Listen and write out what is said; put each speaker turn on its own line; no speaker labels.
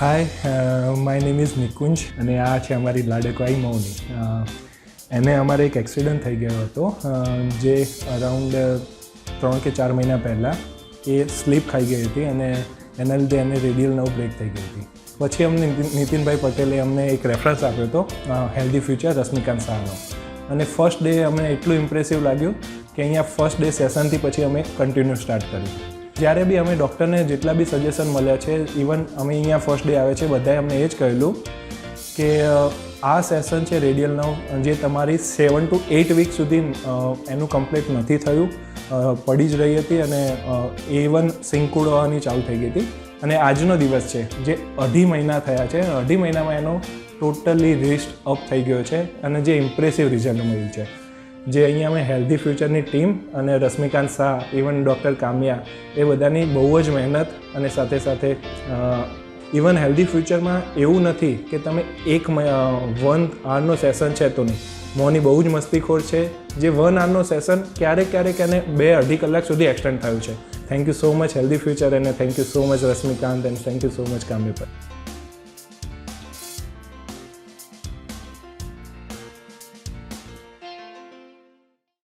Hi, my name is Nikunj અને આ છે અમારી લાડકવાઈ મૌની. એને અમારે એક એક્સિડન્ટ થઈ ગયો હતો જે અરાઉન્ડ 3 કે 4 મહિના પહેલાં એ સ્લીપ ખાઈ ગઈ હતી અને એના લીધે એને રેડિયલ નર્વ બ્રેક થઈ ગઈ હતી. પછી અમને નીતિનભાઈ પટેલે અમને એક રેફરન્સ આપ્યો હતો હેલ્ધી ફ્યુચર રશ્મિકાંત શાહનો અને ફર્સ્ટ ડે અમને એટલું ઇમ્પ્રેસિવ લાગ્યું કે અહીંયા ફર્સ્ટ ડે સેશનથી પછી અમે કન્ટિન્યુ સ્ટાર્ટ કર્યું. જ્યારે બી અમે ડૉક્ટરને જેટલા બી સજેશન મળ્યા છે, ઇવન અમે અહીંયા ફર્સ્ટ ડે આવે છે બધાએ અમને એ જ કહેલું કે આ સેશન છે રેડિયલ નર્વ જે તમારી 7 to 8 વીક સુધી એનું કમ્પ્લીટ નથી થયું, પડી જ રહી હતી અને A1 સિંકુડવાની ચાલુ થઈ ગઈ હતી અને આજનો દિવસ છે જે 2.5 મહિના થયા છે. 2.5 મહિનામાં એનો ટોટલી રિસ્ટ અપ થઈ ગયો છે અને જે ઇમ્પ્રેસિવ રિઝલ્ટ મળ્યું છે જે અહીંયા અમે હેલ્ધી ફ્યુચરની ટીમ અને રશ્મિકાંત શાહ, ઇવન ડૉક્ટર કામ્યા એ બધાની બહુ જ મહેનત અને સાથે સાથે ઇવન હેલ્ધી ફ્યુચરમાં એવું નથી કે તમે 1 આવરનો સેશન છે તો નહીં. મોની બહુ જ મસ્તીખોર છે જે 1 આવરનો સેશન ક્યારેક એને 2-2.5 કલાક સુધી એક્સટેન્ડ થયું છે. Thank you so much healthy future અને thank you so much Rashmikant and thank you so much Kamya પર.